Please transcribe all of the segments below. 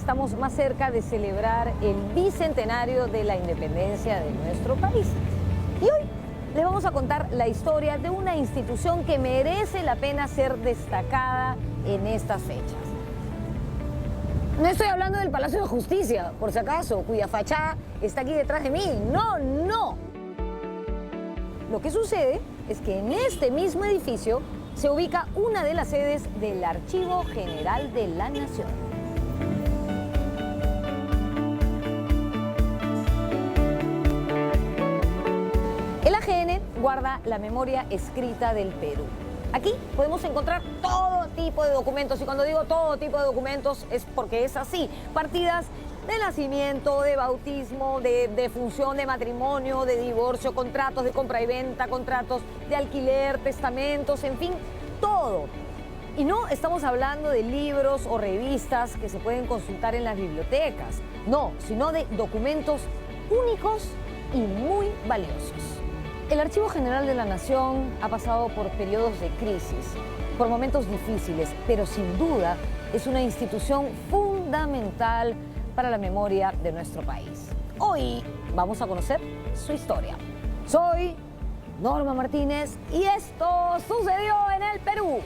estamos más cerca de celebrar el bicentenario de la independencia de nuestro país. Y hoy les vamos a contar la historia de una institución que merece la pena ser destacada en estas fechas. No estoy hablando del Palacio de Justicia, por si acaso, cuya fachada está aquí detrás de mí. No, no. Lo que sucede es que en este mismo edificio se ubica una de las sedes del Archivo General de la Nación. El AGN guarda la memoria escrita del Perú. Aquí podemos encontrar todo tipo de documentos, y cuando digo todo tipo de documentos es porque es así. Partidas de nacimiento, de bautismo, de defunción, de matrimonio, de divorcio, contratos de compra y venta, contratos de alquiler, testamentos, en fin, todo. Y no estamos hablando de libros o revistas que se pueden consultar en las bibliotecas, no, sino de documentos únicos y muy valiosos. El Archivo General de la Nación ha pasado por periodos de crisis, por momentos difíciles, pero sin duda es una institución fundamental para la memoria de nuestro país. Hoy vamos a conocer su historia. Soy Norma Martínez y esto sucedió en el Perú.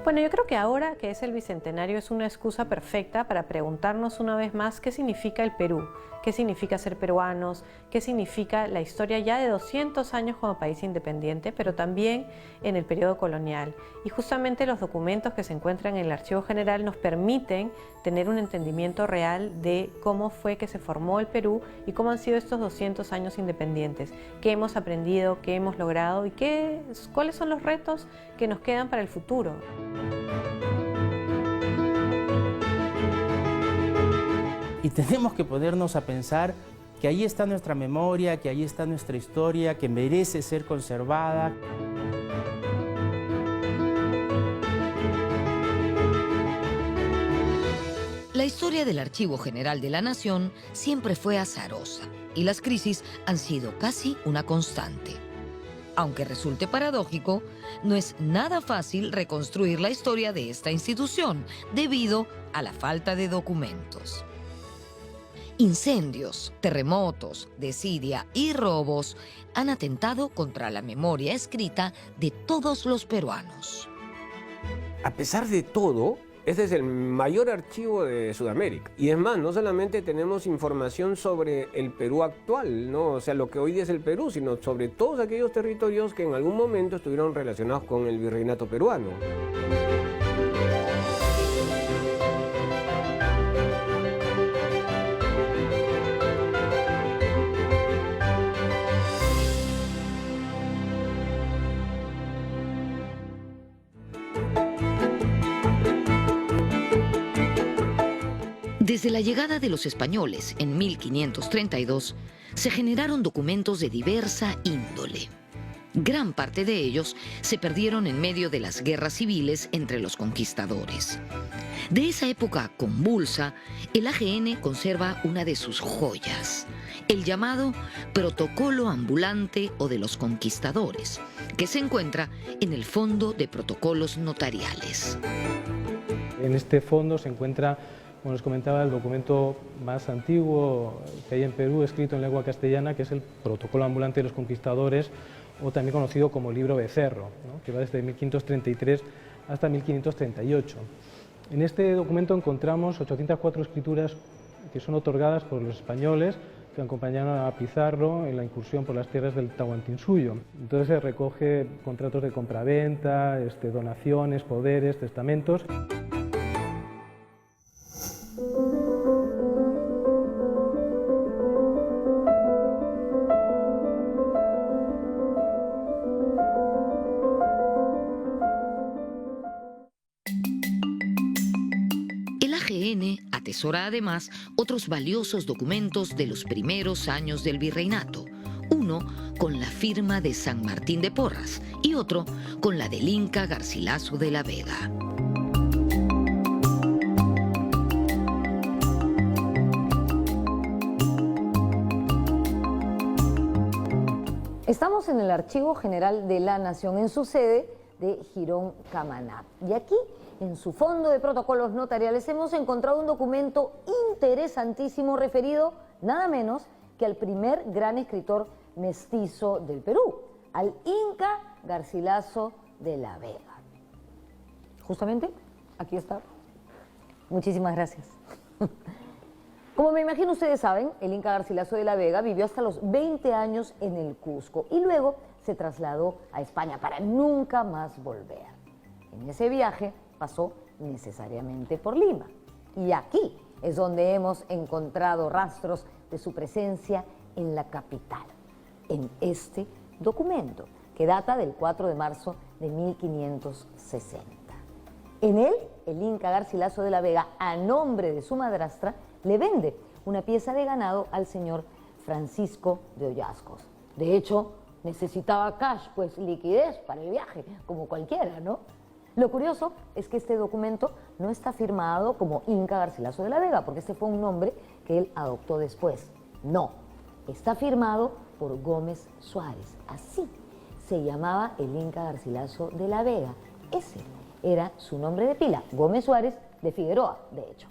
Bueno, yo creo que ahora que es el Bicentenario es una excusa perfecta para preguntarnos una vez más qué significa el Perú, qué significa ser peruanos, qué significa la historia ya de 200 años como país independiente, pero también en el periodo colonial. Y justamente los documentos que se encuentran en el Archivo General nos permiten tener un entendimiento real de cómo fue que se formó el Perú y cómo han sido estos 200 años independientes, qué hemos aprendido, qué hemos logrado y cuáles son los retos que nos quedan para el futuro. Y tenemos que ponernos a pensar que ahí está nuestra memoria, que ahí está nuestra historia, que merece ser conservada. La historia del Archivo General de la Nación siempre fue azarosa y las crisis han sido casi una constante. Aunque resulte paradójico, no es nada fácil reconstruir la historia de esta institución debido a la falta de documentos. Incendios, terremotos, desidia y robos han atentado contra la memoria escrita de todos los peruanos. A pesar de todo, este es el mayor archivo de Sudamérica. Y es más, no solamente tenemos información sobre el Perú actual, ¿no? O sea, lo que hoy es el Perú, sino sobre todos aquellos territorios que en algún momento estuvieron relacionados con el virreinato peruano. Desde la llegada de los españoles en 1532, se generaron documentos de diversa índole. Gran parte de ellos se perdieron en medio de las guerras civiles entre los conquistadores. De esa época convulsa, el AGN conserva una de sus joyas, el llamado Protocolo Ambulante o de los Conquistadores, que se encuentra en el Fondo de Protocolos Notariales. En este fondo se encuentra, como les comentaba, el documento más antiguo que hay en Perú, escrito en lengua castellana, que es el Protocolo Ambulante de los Conquistadores, o también conocido como Libro Becerro, ¿no? Que va desde 1533 hasta 1538. En este documento encontramos 804 escrituras que son otorgadas por los españoles que acompañaron a Pizarro en la incursión por las tierras del Tahuantinsuyo. Entonces se recoge contratos de compraventa, donaciones, poderes, testamentos. Atesora además otros valiosos documentos de los primeros años del virreinato, uno con la firma de San Martín de Porras y otro con la del Inca Garcilaso de la Vega. Estamos en el Archivo General de la Nación, en su sede de Girón Camaná. Y aquí, en su fondo de protocolos notariales, hemos encontrado un documento interesantísimo referido nada menos que al primer gran escritor mestizo del Perú, al Inca Garcilaso de la Vega. Justamente, aquí está. Muchísimas gracias. Como me imagino ustedes saben, el Inca Garcilaso de la Vega vivió hasta los 20 años en el Cusco y luego se trasladó a España para nunca más volver. En ese viaje pasó necesariamente por Lima. Y aquí es donde hemos encontrado rastros de su presencia en la capital, en este documento, que data del 4 de marzo de 1560. En él, el Inca Garcilaso de la Vega, a nombre de su madrastra, le vende una pieza de ganado al señor Francisco de Ollascos. De hecho, necesitaba cash, pues liquidez para el viaje, como cualquiera, ¿no? Lo curioso es que este documento no está firmado como Inca Garcilaso de la Vega, porque este fue un nombre que él adoptó después. No, está firmado por Gómez Suárez. Así se llamaba el Inca Garcilaso de la Vega. Ese era su nombre de pila, Gómez Suárez de Figueroa, de hecho.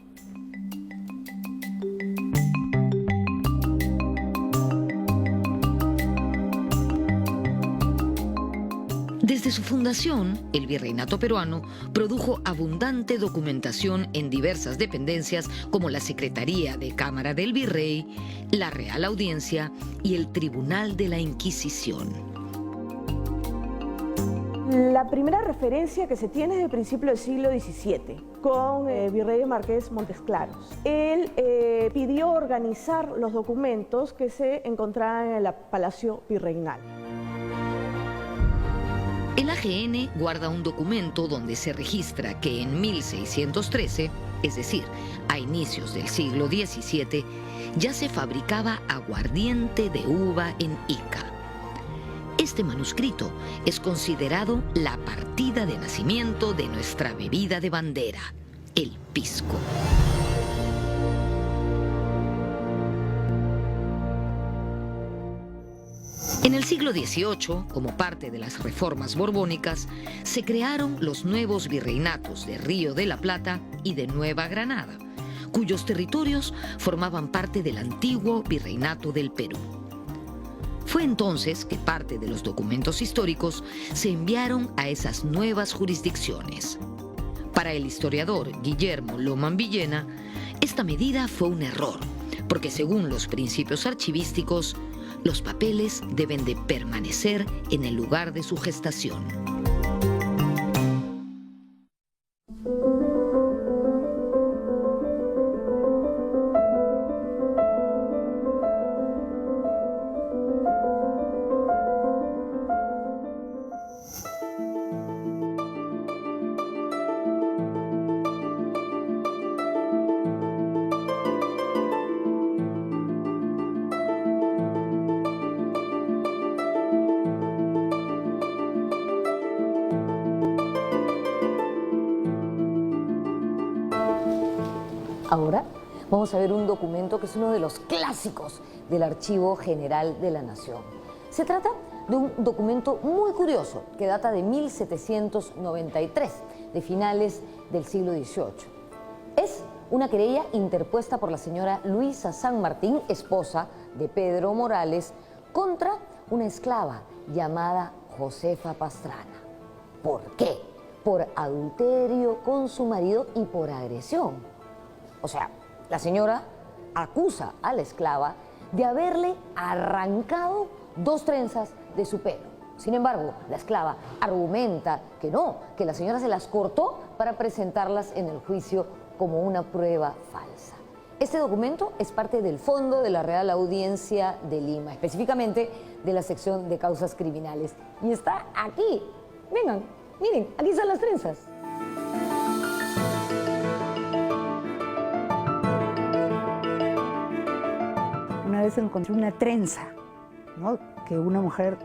Desde su fundación, el Virreinato peruano produjo abundante documentación en diversas dependencias como la Secretaría de Cámara del Virrey, la Real Audiencia y el Tribunal de la Inquisición. La primera referencia que se tiene es del principio del siglo XVII, con el virrey Marqués Montesclaros. Él pidió organizar los documentos que se encontraban en el Palacio Virreinal. El AGN guarda un documento donde se registra que en 1613, es decir, a inicios del siglo XVII, ya se fabricaba aguardiente de uva en Ica. Este manuscrito es considerado la partida de nacimiento de nuestra bebida de bandera, el pisco. En el siglo XVIII, como parte de las reformas borbónicas, se crearon los nuevos virreinatos de Río de la Plata y de Nueva Granada, cuyos territorios formaban parte del antiguo Virreinato del Perú. Fue entonces que parte de los documentos históricos se enviaron a esas nuevas jurisdicciones. Para el historiador Guillermo Loman Villena, esta medida fue un error, porque según los principios archivísticos, los papeles deben de permanecer en el lugar de su gestación. Ahora vamos a ver un documento que es uno de los clásicos del Archivo General de la Nación. Se trata de un documento muy curioso que data de 1793, de finales del siglo XVIII. Es una querella interpuesta por la señora Luisa San Martín, esposa de Pedro Morales, contra una esclava llamada Josefa Pastrana. ¿Por qué? Por adulterio con su marido y por agresión. O sea, la señora acusa a la esclava de haberle arrancado 2 trenzas de su pelo. Sin embargo, la esclava argumenta que no, que la señora se las cortó para presentarlas en el juicio como una prueba falsa. Este documento es parte del fondo de la Real Audiencia de Lima, específicamente de la sección de causas criminales. Y está aquí. Vengan, miren, aquí están las trenzas. vez encontré una trenza, ¿no?, que una mujer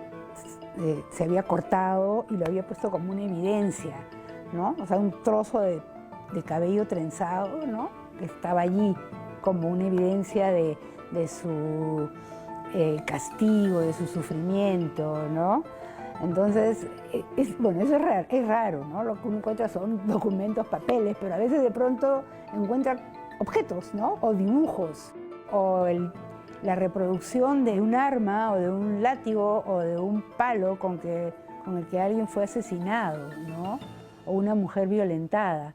se había cortado y lo había puesto como una evidencia, ¿no? O sea, un trozo de cabello trenzado, ¿no?, que estaba allí como una evidencia de su castigo, de su sufrimiento, ¿no? Entonces, bueno, eso es raro, ¿no? Lo que uno encuentra son documentos, papeles, pero a veces de pronto encuentra objetos, ¿no?, o dibujos, o la reproducción de un arma, o de un látigo, o de un palo con el que alguien fue asesinado, ¿no?, o una mujer violentada.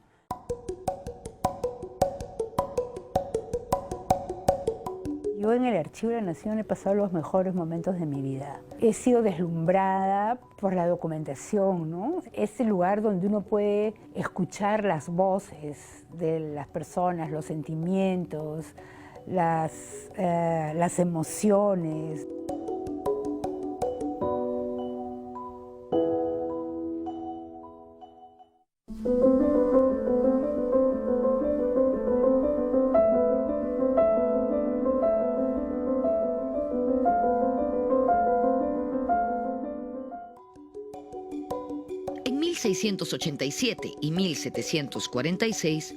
Yo en el Archivo de la Nación he pasado los mejores momentos de mi vida. He sido deslumbrada por la documentación, ¿no? Es el lugar donde uno puede escuchar las voces de las personas, los sentimientos, las emociones. En 1687 y 1746,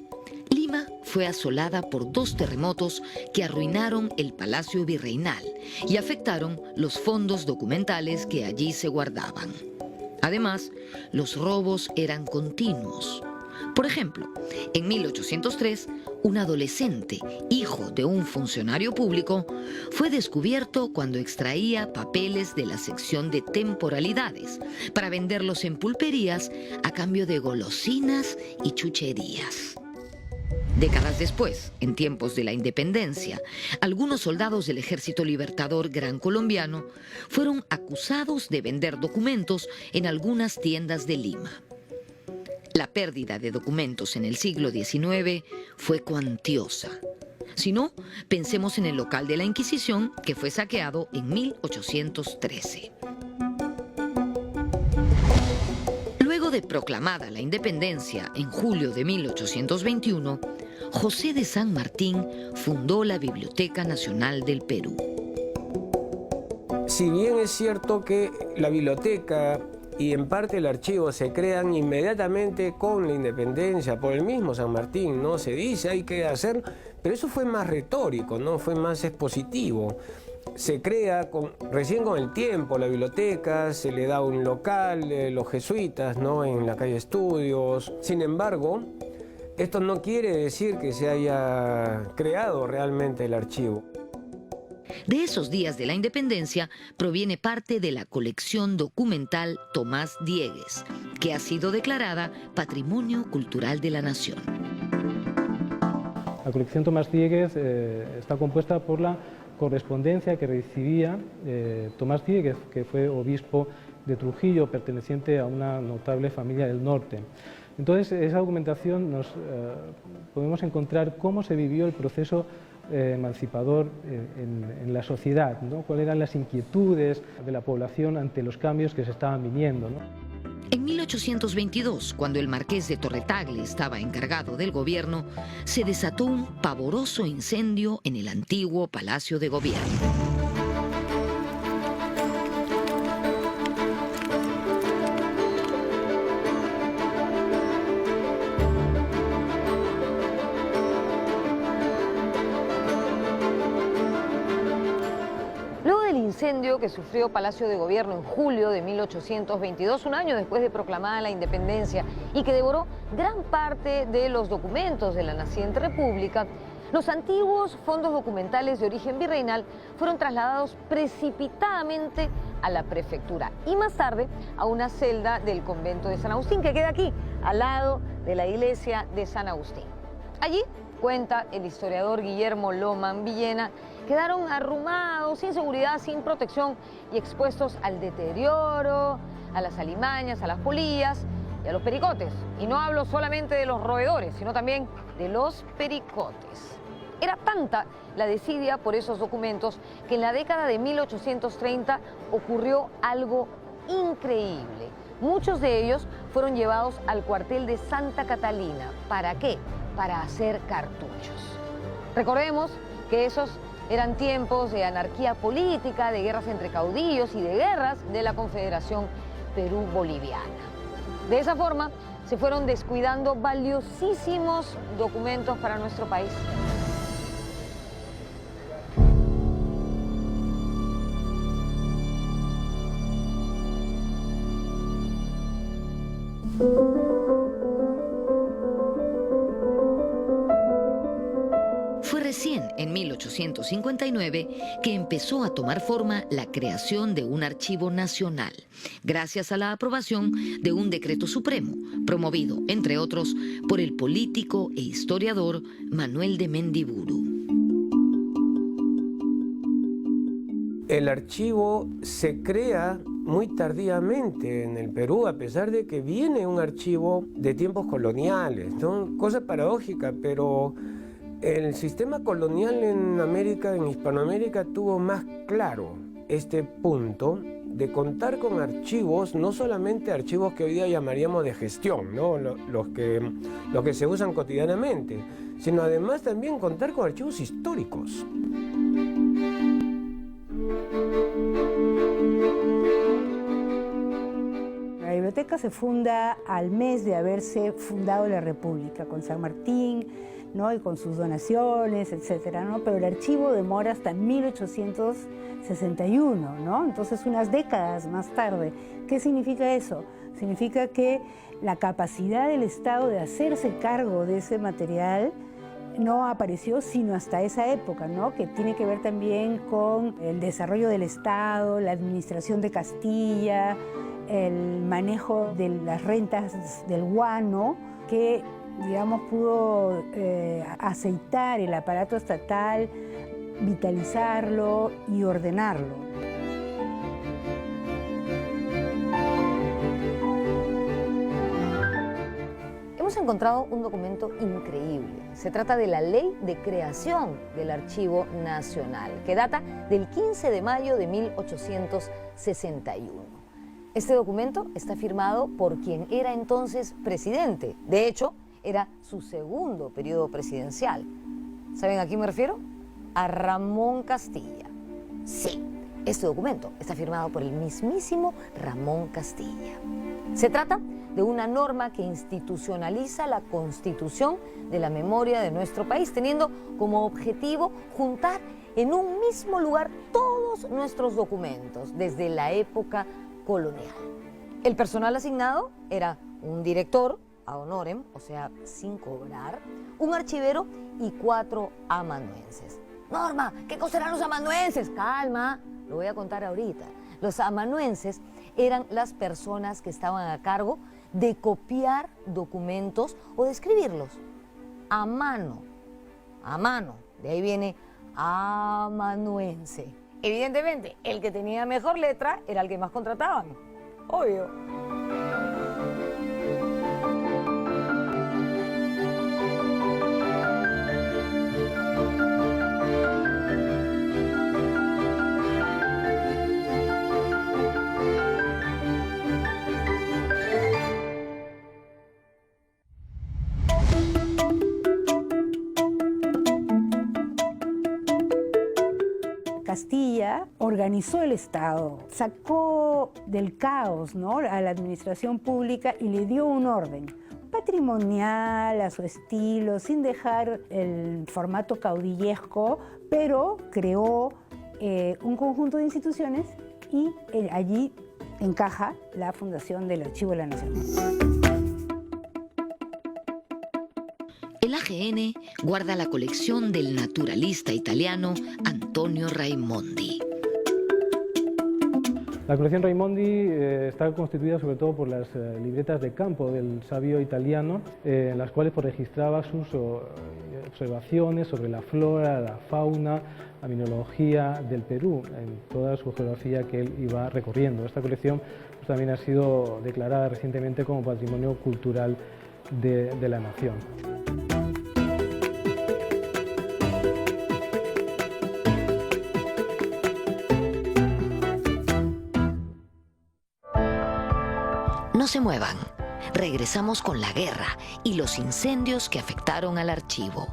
Lima fue asolada por 2 terremotos que arruinaron el Palacio Virreinal y afectaron los fondos documentales que allí se guardaban. Además, los robos eran continuos. Por ejemplo, en 1803, un adolescente, hijo de un funcionario público, fue descubierto cuando extraía papeles de la sección de temporalidades para venderlos en pulperías a cambio de golosinas y chucherías. Décadas después, en tiempos de la independencia, algunos soldados del Ejército Libertador Gran Colombiano fueron acusados de vender documentos en algunas tiendas de Lima. La pérdida de documentos en el siglo XIX fue cuantiosa. Si no, pensemos en el local de la Inquisición, que fue saqueado en 1813. Luego de proclamada la independencia en julio de 1821, José de San Martín fundó la Biblioteca Nacional del Perú. Si bien es cierto que la biblioteca y en parte el archivo se crean inmediatamente con la independencia por el mismo San Martín, ¿no? Se dice hay que hacer, pero eso fue más retórico, ¿no? Fue más expositivo. Se crea recién con el tiempo la biblioteca, se le da un local, los jesuitas, ¿no?, en la calle Estudios. Sin embargo, esto no quiere decir que se haya creado realmente el archivo. De esos días de la independencia proviene parte de la colección documental Tomás Diegues, que ha sido declarada Patrimonio Cultural de la Nación. La colección Tomás Diegues está compuesta por la correspondencia que recibía Tomás Diegues, que fue obispo de Trujillo, perteneciente a una notable familia del norte. Entonces, esa documentación nos podemos encontrar cómo se vivió el proceso emancipador en la sociedad, ¿no? Cuáles eran las inquietudes de la población ante los cambios que se estaban viniendo, ¿no? En 1822, cuando el marqués de Torretagle estaba encargado del gobierno, se desató un pavoroso incendio en el antiguo Palacio de Gobierno. Incendio que sufrió Palacio de Gobierno en julio de 1822, un año después de proclamada la independencia, y que devoró gran parte de los documentos de la naciente república, los antiguos fondos documentales de origen virreinal fueron trasladados precipitadamente a la prefectura y más tarde a una celda del convento de San Agustín, que queda aquí, al lado de la iglesia de San Agustín. Allí, cuenta el historiador Guillermo Loman Villena, quedaron arrumados, sin seguridad, sin protección y expuestos al deterioro, a las alimañas, a las polillas y a los pericotes. Y no hablo solamente de los roedores, sino también de los pericotes. Era tanta la desidia por esos documentos que en la década de 1830 ocurrió algo increíble. Muchos de ellos fueron llevados al cuartel de Santa Catalina. ¿Para qué? Para hacer cartuchos. Recordemos que esos Eran tiempos de anarquía política, de guerras entre caudillos y de guerras de la Confederación Perú-Boliviana. De esa forma, se fueron descuidando valiosísimos documentos para nuestro país. Fue recién en 1859 que empezó a tomar forma la creación de un archivo nacional, gracias a la aprobación de un decreto supremo, promovido, entre otros, por el político e historiador Manuel de Mendiburu. El archivo se crea muy tardíamente en el Perú, a pesar de que viene un archivo de tiempos coloniales, ¿no? Cosa paradójica, pero el sistema colonial en América, en Hispanoamérica, tuvo más claro este punto de contar con archivos, no solamente archivos que hoy día llamaríamos de gestión, ¿no? los que se usan cotidianamente, sino además también contar con archivos históricos. La biblioteca se funda al mes de haberse fundado la República, con San Martín, ¿no? Y con sus donaciones, etcétera, ¿no? Pero el archivo demora hasta 1861, ¿no? Entonces, unas décadas más tarde. ¿Qué significa eso? Significa que la capacidad del Estado de hacerse cargo de ese material no apareció sino hasta esa época, ¿no? Que tiene que ver también con el desarrollo del Estado, la administración de Castilla, el manejo de las rentas del guano, que, digamos, pudo aceitar el aparato estatal, vitalizarlo y ordenarlo. Hemos encontrado un documento increíble. Se trata de la Ley de Creación del Archivo Nacional, que data del 15 de mayo de 1861. Este documento está firmado por quien era entonces presidente. De hecho, era su segundo periodo presidencial. ¿Saben a quién me refiero? A Ramón Castilla. Sí, este documento está firmado por el mismísimo Ramón Castilla. Se trata de una norma que institucionaliza la constitución de la memoria de nuestro país, teniendo como objetivo juntar en un mismo lugar todos nuestros documentos desde la época colonial. El personal asignado era un director ad honorem, o sea, sin cobrar, un archivero y 4 amanuenses. Norma, ¿qué cosa eran los amanuenses? Calma, lo voy a contar ahorita. Los amanuenses eran las personas que estaban a cargo de copiar documentos o de escribirlos a mano. A mano, de ahí viene amanuense. Evidentemente, el que tenía mejor letra era el que más contrataban. Obvio. Castilla organizó el Estado, sacó del caos, ¿no?, a la administración pública y le dio un orden patrimonial a su estilo, sin dejar el formato caudillesco, pero creó un conjunto de instituciones y allí encaja la fundación del Archivo de la Nación. El AGN guarda la colección del naturalista italiano Antonio Raimondi. La colección Raimondi está constituida sobre todo por las libretas de campo del sabio italiano, en las cuales registraba sus observaciones sobre la flora, la fauna, la mineralogía del Perú, en toda su geografía que él iba recorriendo. Esta colección pues, también ha sido declarada recientemente como Patrimonio Cultural de la Nación. No se muevan. Regresamos con la guerra y los incendios que afectaron al archivo.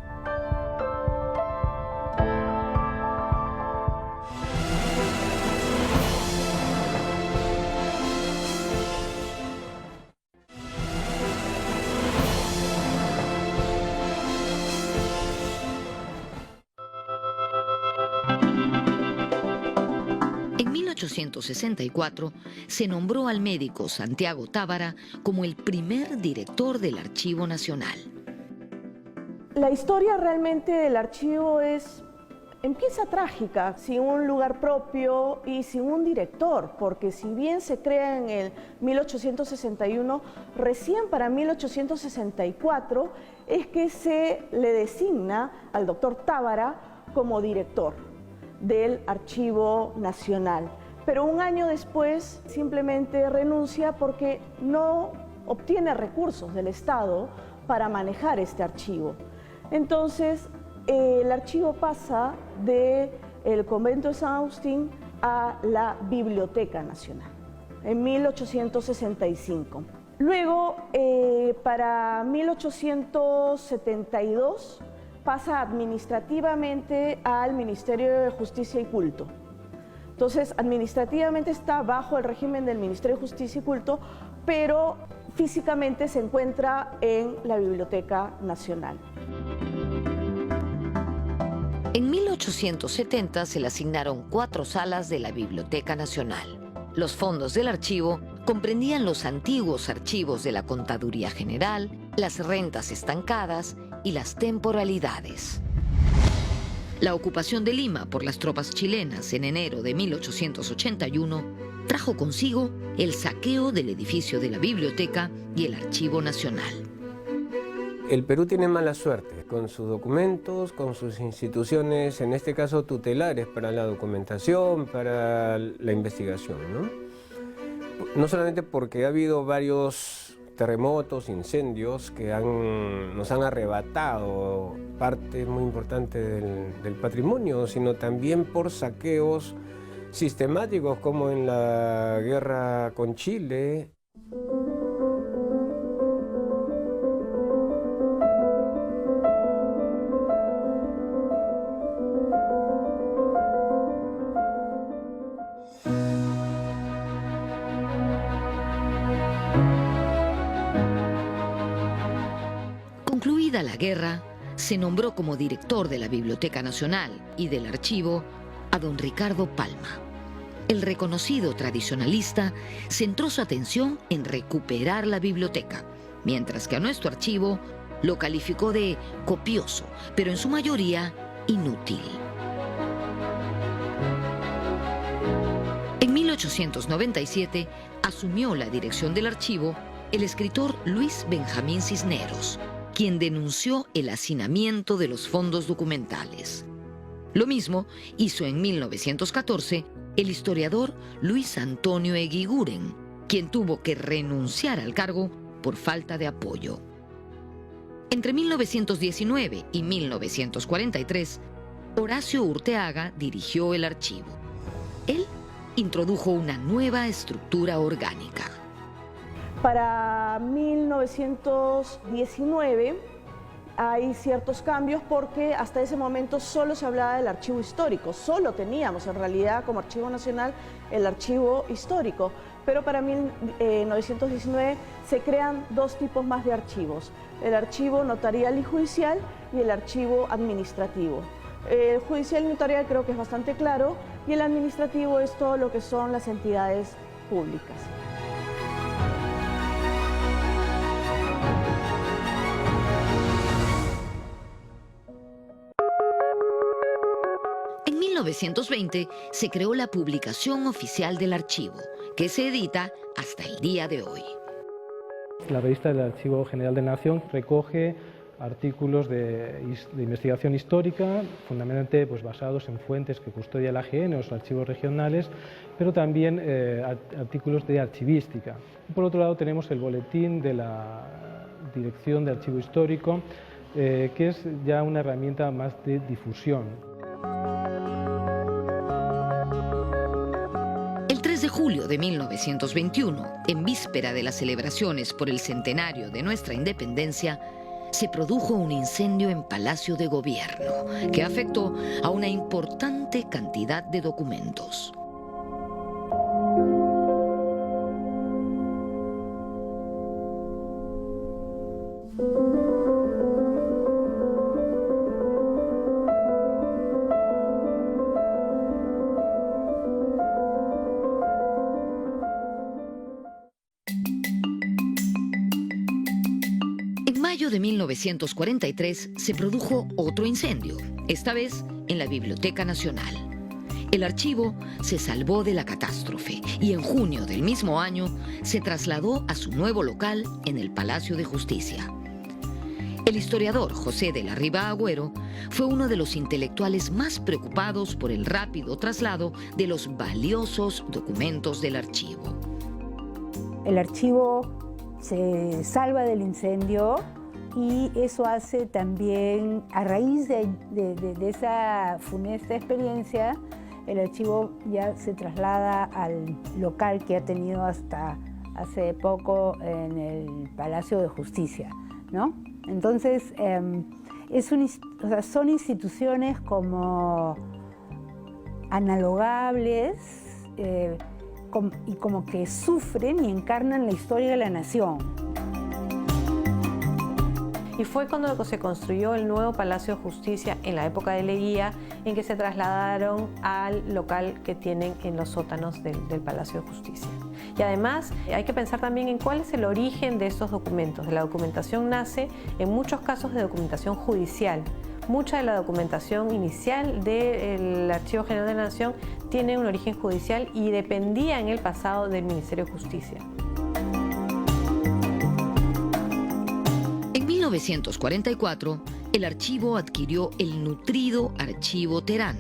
En 1864 se nombró al médico Santiago Tábara como el primer director del Archivo Nacional. La historia realmente del archivo empieza trágica, sin un lugar propio y sin un director, porque si bien se crea en el 1861, recién para 1864 es que se le designa al doctor Tábara como director del Archivo Nacional. Pero un año después simplemente renuncia porque no obtiene recursos del Estado para manejar este archivo. Entonces, el archivo pasa del convento de San Agustín a la Biblioteca Nacional en 1865. Luego, para 1872, pasa administrativamente al Ministerio de Justicia y Culto. Entonces, administrativamente está bajo el régimen del Ministerio de Justicia y Culto, pero físicamente se encuentra en la Biblioteca Nacional. En 1870 se le asignaron 4 salas de la Biblioteca Nacional. Los fondos del archivo comprendían los antiguos archivos de la Contaduría General, las rentas estancadas y las temporalidades. La ocupación de Lima por las tropas chilenas en enero de 1881 trajo consigo el saqueo del edificio de la biblioteca y el Archivo Nacional. El Perú tiene mala suerte con sus documentos, con sus instituciones, en este caso tutelares para la documentación, para la investigación, ¿no? No solamente porque ha habido varios terremotos, incendios que nos han arrebatado parte muy importante del patrimonio, sino también por saqueos sistemáticos como en la guerra con Chile. Concluida la guerra, se nombró como director de la Biblioteca Nacional y del Archivo a don Ricardo Palma. El reconocido tradicionalista centró su atención en recuperar la biblioteca, mientras que a nuestro archivo lo calificó de copioso, pero en su mayoría inútil. En 1897 asumió la dirección del archivo el escritor Luis Benjamín Cisneros, quien denunció el hacinamiento de los fondos documentales. Lo mismo hizo en 1914 el historiador Luis Antonio Eguiguren, quien tuvo que renunciar al cargo por falta de apoyo. Entre 1919 y 1943, Horacio Urteaga dirigió el archivo. Él introdujo una nueva estructura orgánica. Para 1919 hay ciertos cambios porque hasta ese momento solo se hablaba del archivo histórico, solo teníamos en realidad como Archivo Nacional el archivo histórico, pero para 1919 se crean 2 tipos más de archivos, el archivo notarial y judicial y el archivo administrativo. El judicial y notarial creo que es bastante claro y el administrativo es todo lo que son las entidades públicas. En 1920 se creó la Publicación Oficial del Archivo, que se edita hasta el día de hoy. La revista del Archivo General de la Nación recoge artículos de investigación histórica, fundamentalmente basados en fuentes que custodia la AGN, los archivos regionales, pero también artículos de archivística. Por otro lado tenemos el boletín de la Dirección de Archivo Histórico, que es ya una herramienta más de difusión. El 3 de julio de 1921, en víspera de las celebraciones por el centenario de nuestra independencia, se produjo un incendio en Palacio de Gobierno que afectó a una importante cantidad de documentos. mayo de 1943 se produjo otro incendio, esta vez en la Biblioteca Nacional. El archivo se salvó de la catástrofe y en junio del mismo año se trasladó a su nuevo local en el Palacio de Justicia. El historiador José de la Riva Agüero fue uno de los intelectuales más preocupados por el rápido traslado de los valiosos documentos del archivo. El archivo se salva del incendio y eso hace también, a raíz de esa funesta experiencia, el archivo ya se traslada al local que ha tenido hasta hace poco en el Palacio de Justicia, ¿no? Entonces, son instituciones como analogables y como que sufren y encarnan la historia de la nación. Y fue cuando se construyó el nuevo Palacio de Justicia en la época de Leguía, en que se trasladaron al local que tienen en los sótanos del Palacio de Justicia. Y además hay que pensar también en cuál es el origen de estos documentos. La documentación nace en muchos casos de documentación judicial. Mucha de la documentación inicial del Archivo General de la Nación tiene un origen judicial y dependía en el pasado del Ministerio de Justicia. En 1944, el archivo adquirió el nutrido Archivo Terán,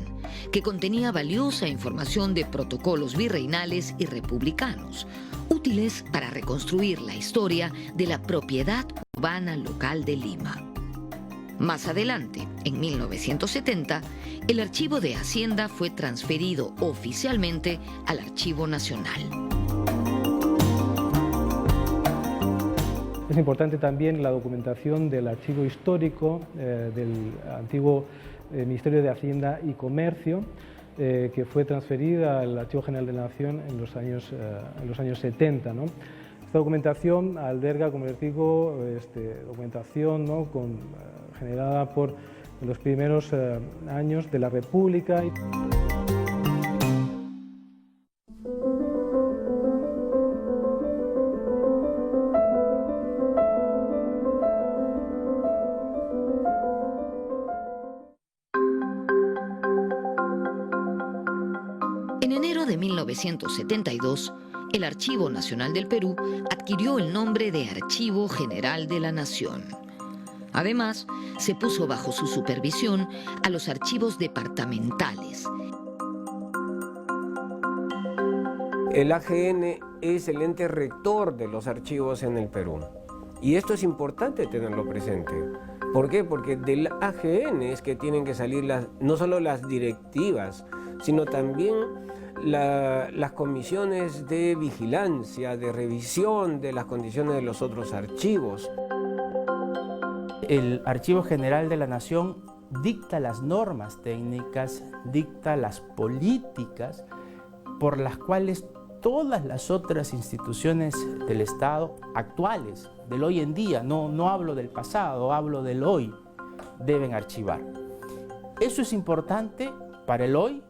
que contenía valiosa información de protocolos virreinales y republicanos, útiles para reconstruir la historia de la propiedad urbana local de Lima. Más adelante, en 1970, el Archivo de Hacienda fue transferido oficialmente al Archivo Nacional. Es importante también la documentación del archivo histórico del antiguo Ministerio de Hacienda y Comercio, que fue transferida al Archivo General de la Nación en los años 70, ¿no? Esta documentación alberga, como les digo, documentación, ¿no?, generada por los primeros años de la República. En enero de 1972, el Archivo Nacional del Perú adquirió el nombre de Archivo General de la Nación. Además, se puso bajo su supervisión a los archivos departamentales. El AGN es el ente rector de los archivos en el Perú. Y esto es importante tenerlo presente. ¿Por qué? Porque del AGN es que tienen que salir no solo las directivas, sino también las comisiones de vigilancia, de revisión de las condiciones de los otros archivos. El Archivo General de la Nación dicta las normas técnicas, dicta las políticas por las cuales todas las otras instituciones del Estado actuales, del hoy en día, no hablo del pasado, hablo del hoy, deben archivar. Eso es importante para el hoy,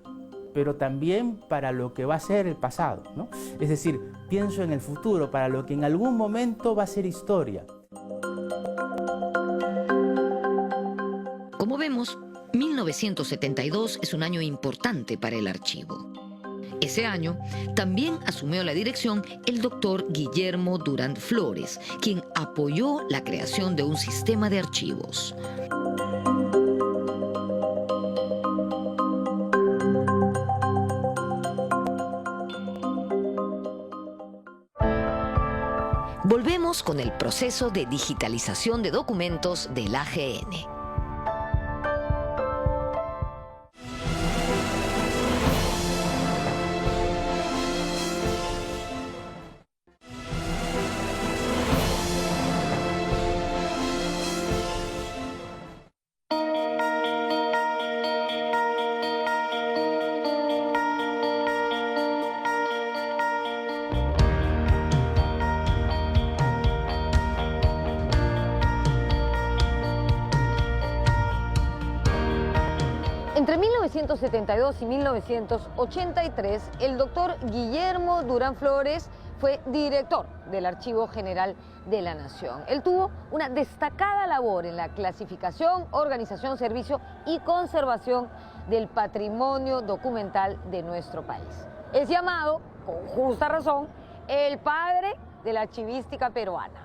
pero también para lo que va a ser el pasado, ¿no? Es decir, pienso en el futuro, para lo que en algún momento va a ser historia. Como vemos, 1972 es un año importante para el archivo. Ese año también asumió la dirección el doctor Guillermo Durán Flores, quien apoyó la creación de un sistema de archivos. Volvemos con el proceso de digitalización de documentos del AGN. Entre 1972 y 1983, el doctor Guillermo Durán Flores fue director del Archivo General de la Nación. Él tuvo una destacada labor en la clasificación, organización, servicio y conservación del patrimonio documental de nuestro país. Es llamado, con justa razón, el padre de la archivística peruana.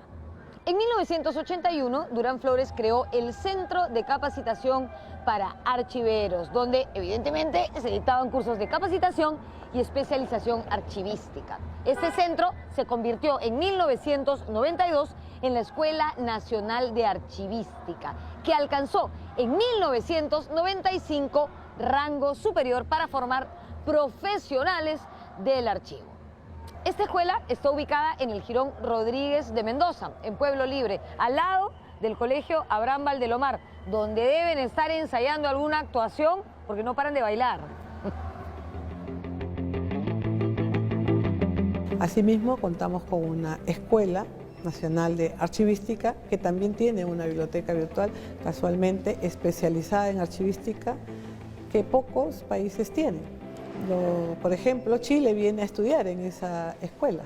En 1981, Durán Flores creó el Centro de Capacitación para Archiveros, donde evidentemente se dictaban cursos de capacitación y especialización archivística. Este centro se convirtió en 1992 en la Escuela Nacional de Archivística, que alcanzó en 1995 rango superior para formar profesionales del archivo. Esta escuela está ubicada en el Jirón Rodríguez de Mendoza, en Pueblo Libre, al lado del Colegio Abraham Valdelomar, donde deben estar ensayando alguna actuación porque no paran de bailar. Asimismo, contamos con una Escuela Nacional de Archivística que también tiene una biblioteca virtual casualmente especializada en archivística que pocos países tienen. Por ejemplo, Chile viene a estudiar en esa escuela.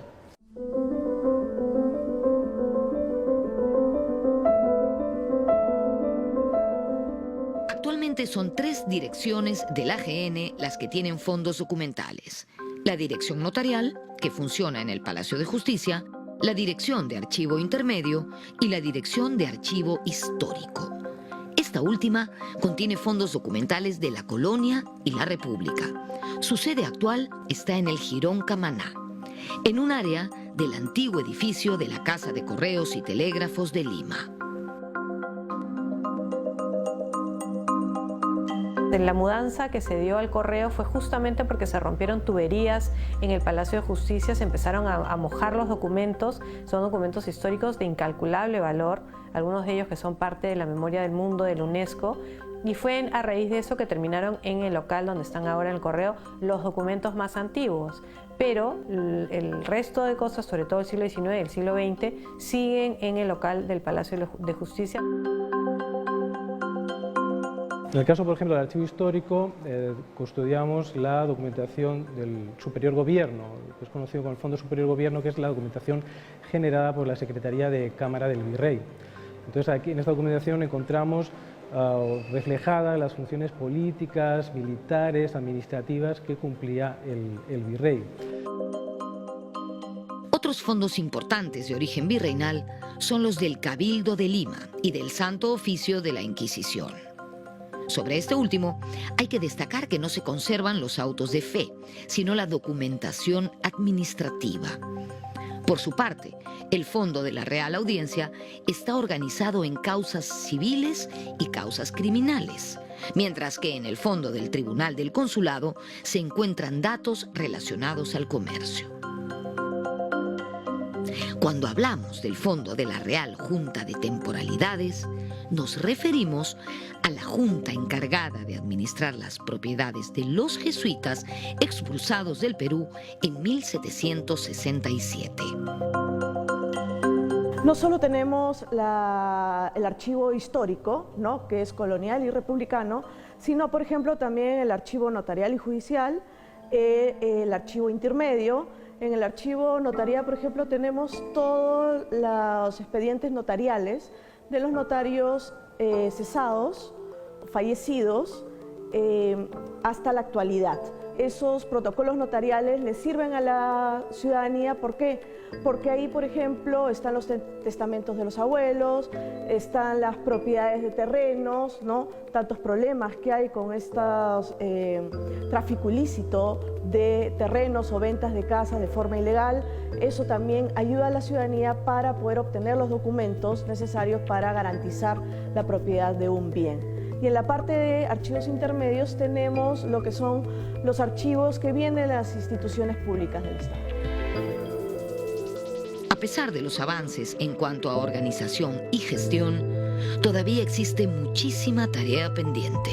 Actualmente son 3 direcciones del AGN las que tienen fondos documentales. La Dirección Notarial, que funciona en el Palacio de Justicia, la Dirección de Archivo Intermedio y la Dirección de Archivo Histórico. Esta última contiene fondos documentales de la Colonia y la República. Su sede actual está en el Jirón Camaná, en un área del antiguo edificio de la Casa de Correos y Telégrafos de Lima. La mudanza que se dio al correo fue justamente porque se rompieron tuberías en el Palacio de Justicia, se empezaron a mojar los documentos, son documentos históricos de incalculable valor, algunos de ellos que son parte de la memoria del mundo de la UNESCO, y fue a raíz de eso que terminaron en el local donde están ahora en el correo los documentos más antiguos. Pero el resto de cosas, sobre todo el siglo XIX y el siglo XX, siguen en el local del Palacio de Justicia. En el caso, por ejemplo, del archivo histórico, custodiamos la documentación del Superior Gobierno, que es conocido como el Fondo Superior Gobierno, que es la documentación generada por la Secretaría de Cámara del Virrey. Entonces, aquí en esta documentación encontramos reflejadas las funciones políticas, militares, administrativas que cumplía el virrey. Otros fondos importantes de origen virreinal son los del Cabildo de Lima y del Santo Oficio de la Inquisición. Sobre este último, hay que destacar que no se conservan los autos de fe, sino la documentación administrativa. Por su parte, el Fondo de la Real Audiencia está organizado en causas civiles y causas criminales, mientras que en el Fondo del Tribunal del Consulado se encuentran datos relacionados al comercio. Cuando hablamos del Fondo de la Real Junta de Temporalidades, nos referimos a la junta encargada de administrar las propiedades de los jesuitas expulsados del Perú en 1767. No solo tenemos el archivo histórico, ¿no?, que es colonial y republicano, sino, por ejemplo, también el archivo notarial y judicial, el archivo intermedio. En el archivo notarial, por ejemplo, tenemos todos los expedientes notariales de los notarios cesados, fallecidos, hasta la actualidad. Esos protocolos notariales les sirven a la ciudadanía. ¿Por qué? Porque ahí, por ejemplo, están los testamentos de los abuelos, están las propiedades de terrenos, ¿no?, tantos problemas que hay con estos tráfico ilícito de terrenos o ventas de casas de forma ilegal. Eso también ayuda a la ciudadanía para poder obtener los documentos necesarios para garantizar la propiedad de un bien. Y en la parte de archivos intermedios tenemos lo que son los archivos que vienen de las instituciones públicas del Estado. A pesar de los avances en cuanto a organización y gestión, todavía existe muchísima tarea pendiente.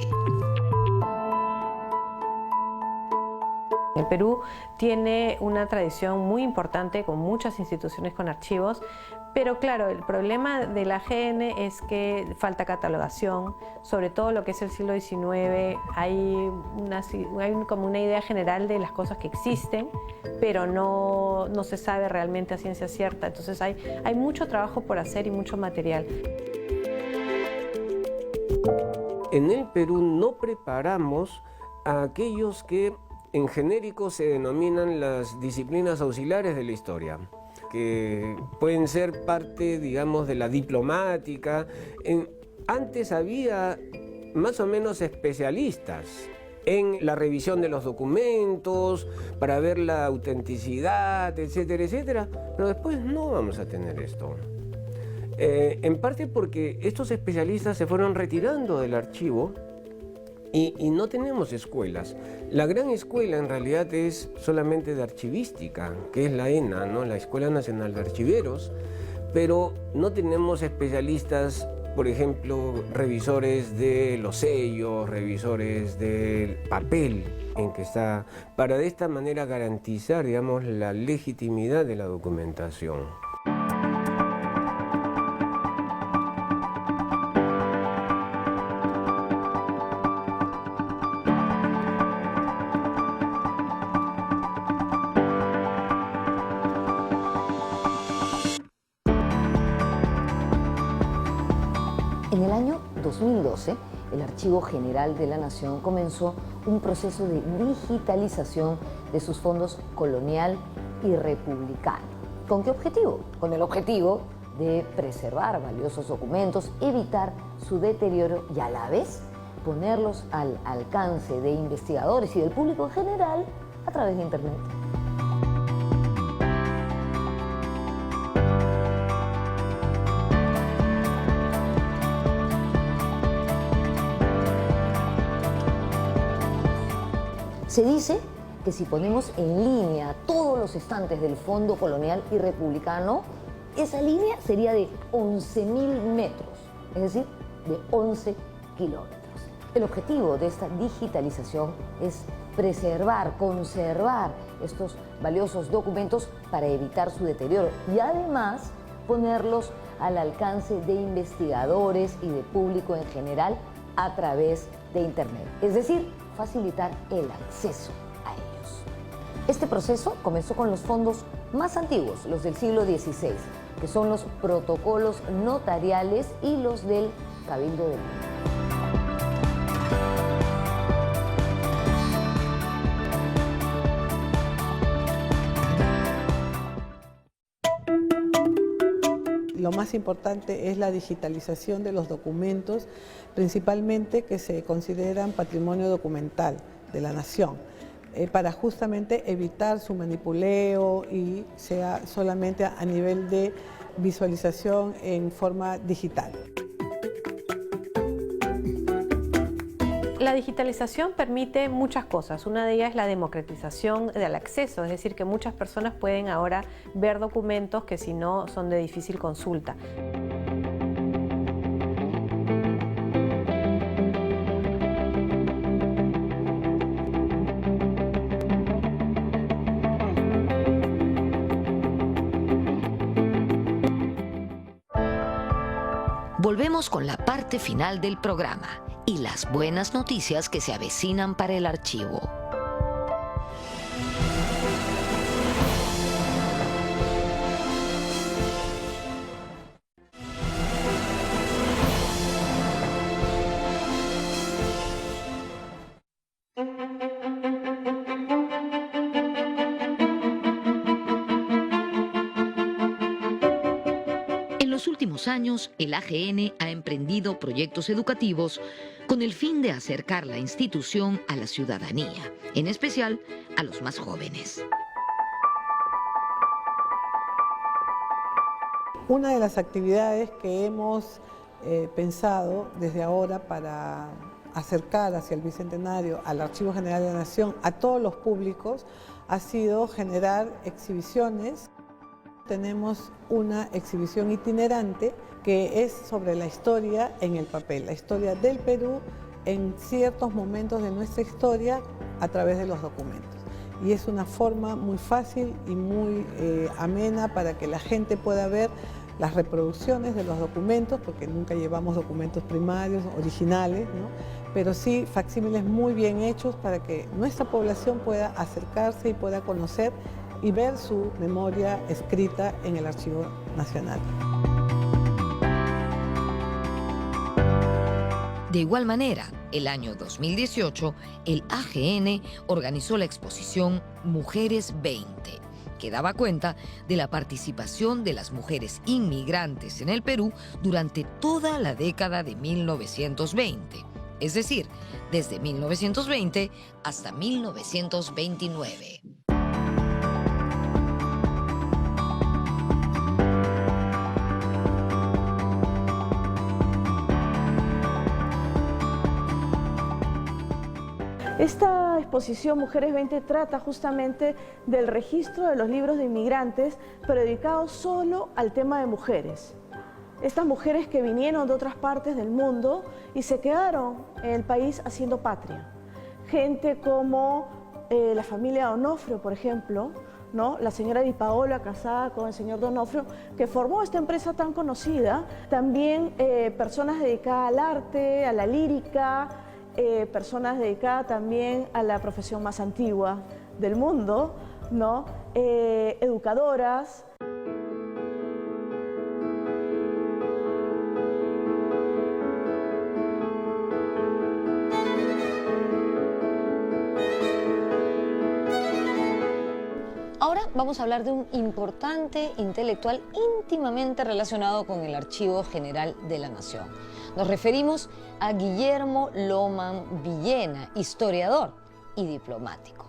El Perú tiene una tradición muy importante con muchas instituciones con archivos, Pero claro, el problema del AGN es que falta catalogación, sobre todo lo que es el siglo XIX, hay como una idea general de las cosas que existen, pero no se sabe realmente a ciencia cierta, entonces hay mucho trabajo por hacer y mucho material. En el Perú no preparamos a aquellos que en genérico se denominan las disciplinas auxiliares de la historia, que pueden ser parte, digamos, de la diplomática. Antes había más o menos especialistas en la revisión de los documentos, para ver la autenticidad, etcétera, etcétera, pero después no vamos a tener esto. En parte porque estos especialistas se fueron retirando del archivo y no tenemos escuelas. La gran escuela en realidad es solamente de archivística, que es la ENA, ¿no? La Escuela Nacional de Archiveros, pero no tenemos especialistas, por ejemplo, revisores de los sellos, revisores del papel en que está, para de esta manera garantizar, digamos, la legitimidad de la documentación. En el año 2012, el Archivo General de la Nación comenzó un proceso de digitalización de sus fondos colonial y republicano. ¿Con qué objetivo? Con el objetivo de preservar valiosos documentos, evitar su deterioro y a la vez ponerlos al alcance de investigadores y del público en general a través de Internet. Se dice que si ponemos en línea todos los estantes del Fondo Colonial y Republicano, esa línea sería de 11.000 metros, es decir, de 11 kilómetros. El objetivo de esta digitalización es preservar, conservar estos valiosos documentos para evitar su deterioro y además ponerlos al alcance de investigadores y de público en general a través de Internet, es decir, facilitar el acceso a ellos. Este proceso comenzó con los fondos más antiguos, los del siglo XVI, que son los protocolos notariales y los del Cabildo del Mundo. Lo más importante es la digitalización de los documentos, principalmente que se consideran patrimonio documental de la nación, para justamente evitar su manipuleo y sea solamente a nivel de visualización en forma digital. La digitalización permite muchas cosas. Una de ellas es la democratización del acceso, es decir, que muchas personas pueden ahora ver documentos que si no son de difícil consulta. Volvemos con la parte final del programa y las buenas noticias que se avecinan para el archivo. En los últimos años, el AGN ha emprendido proyectos educativos con el fin de acercar la institución a la ciudadanía, en especial a los más jóvenes. Una de las actividades que hemos pensado desde ahora para acercar hacia el Bicentenario al Archivo General de la Nación a todos los públicos ha sido generar exhibiciones. Tenemos una exhibición itinerante que es sobre la historia en el papel, la historia del Perú en ciertos momentos de nuestra historia a través de los documentos. Y es una forma muy fácil y muy amena para que la gente pueda ver las reproducciones de los documentos, porque nunca llevamos documentos primarios, originales, ¿no? Pero sí facsímiles muy bien hechos para que nuestra población pueda acercarse y pueda conocer y ver su memoria escrita en el Archivo Nacional. De igual manera, el año 2018, el AGN organizó la exposición Mujeres 20, que daba cuenta de la participación de las mujeres inmigrantes en el Perú durante toda la década de 1920, es decir, desde 1920 hasta 1929. Esta exposición Mujeres 20 trata justamente del registro de los libros de inmigrantes, pero dedicado solo al tema de mujeres. Estas mujeres que vinieron de otras partes del mundo y se quedaron en el país haciendo patria. Gente como la familia Donofrio, por ejemplo, ¿no? La señora Di Paola, casada con el señor Donofrio, que formó esta empresa tan conocida. También personas dedicadas al arte, a la lírica, personas dedicadas también a la profesión más antigua del mundo, ¿no? Educadoras. Ahora vamos a hablar de un importante intelectual íntimamente relacionado con el Archivo General de la Nación. Nos referimos a Guillermo Lohmann Villena, historiador y diplomático.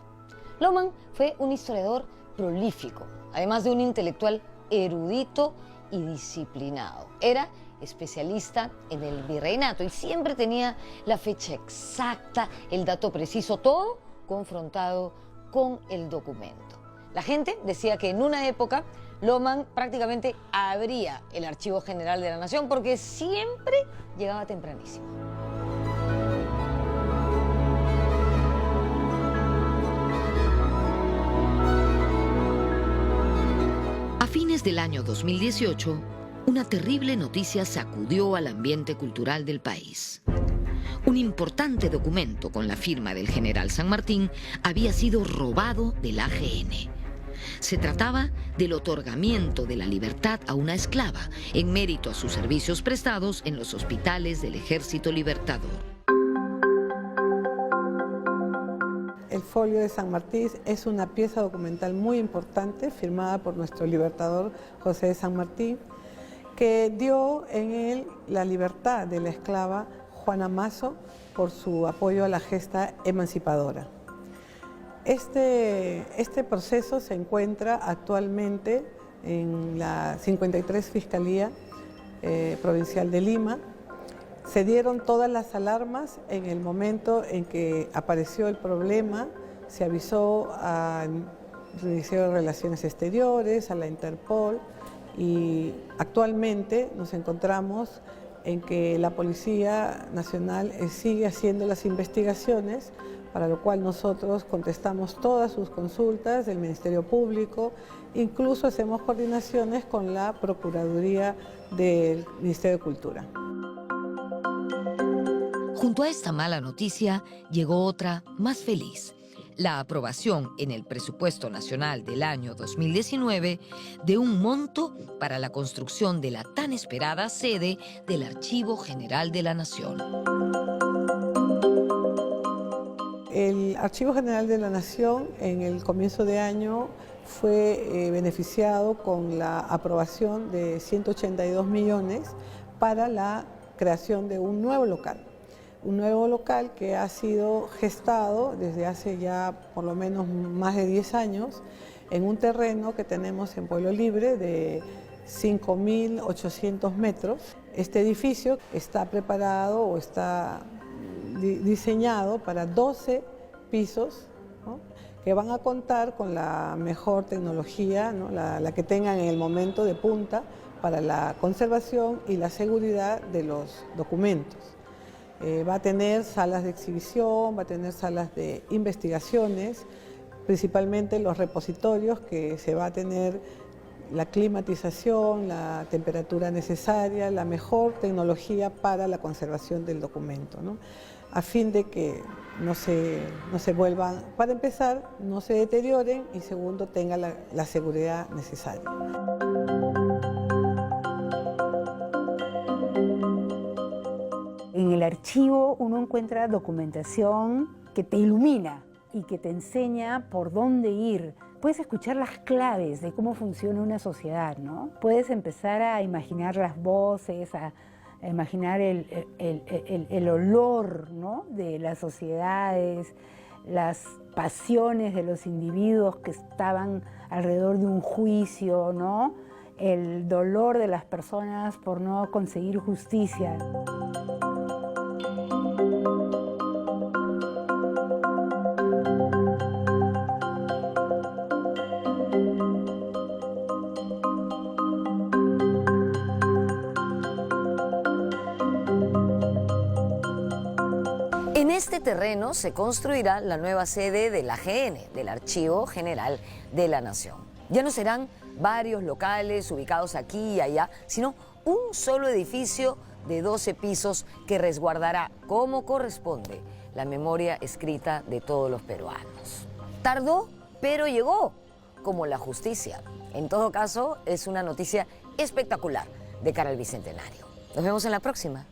Lohmann fue un historiador prolífico, además de un intelectual erudito y disciplinado. Era especialista en el virreinato y siempre tenía la fecha exacta, el dato preciso, todo confrontado con el documento. La gente decía que en una época Lohmann prácticamente abría el Archivo General de la Nación porque siempre llegaba tempranísimo. A fines del año 2018, una terrible noticia sacudió al ambiente cultural del país. Un importante documento con la firma del general San Martín había sido robado del AGN. Se trataba del otorgamiento de la libertad a una esclava en mérito a sus servicios prestados en los hospitales del Ejército Libertador. El folio de San Martín es una pieza documental muy importante firmada por nuestro libertador José de San Martín, que dio en él la libertad de la esclava Juana Mazo por su apoyo a la gesta emancipadora. Este proceso se encuentra actualmente en la 53 Fiscalía Provincial de Lima. Se dieron todas las alarmas en el momento en que apareció el problema. Se avisó al Ministerio de Relaciones Exteriores, a la Interpol, y actualmente nos encontramos en que la Policía Nacional sigue haciendo las investigaciones, para lo cual nosotros contestamos todas sus consultas del Ministerio Público, incluso hacemos coordinaciones con la Procuraduría del Ministerio de Cultura. Junto a esta mala noticia llegó otra más feliz: la aprobación en el presupuesto nacional del año 2019 de un monto para la construcción de la tan esperada sede del Archivo General de la Nación. El Archivo General de la Nación en el comienzo de año fue beneficiado con la aprobación de 182 millones para la creación de un nuevo local. Un nuevo local que ha sido gestado desde hace ya por lo menos más de 10 años en un terreno que tenemos en Pueblo Libre de 5.800 metros. Este edificio está preparado o está diseñado para 12 pisos, ¿no?, que van a contar con la mejor tecnología, ¿no?, la que tengan en el momento de punta para la conservación y la seguridad de los documentos. Va a tener salas de exhibición, va a tener salas de investigaciones, principalmente los repositorios que se va a tener la climatización, la temperatura necesaria, la mejor tecnología para la conservación del documento, ¿no? A fin de que no se vuelvan, para empezar, no se deterioren y segundo, tenga la seguridad necesaria. En el archivo uno encuentra documentación que te ilumina y que te enseña por dónde ir. Puedes escuchar las claves de cómo funciona una sociedad, ¿no? Puedes empezar a imaginar las voces, a imaginar el olor, ¿no?, de las sociedades, las pasiones de los individuos que estaban alrededor de un juicio, ¿no?, el dolor de las personas por no conseguir justicia. En este terreno se construirá la nueva sede del AGN, del Archivo General de la Nación. Ya no serán varios locales ubicados aquí y allá, sino un solo edificio de 12 pisos que resguardará, como corresponde, la memoria escrita de todos los peruanos. Tardó, pero llegó, como la justicia. En todo caso, es una noticia espectacular de cara al Bicentenario. Nos vemos en la próxima.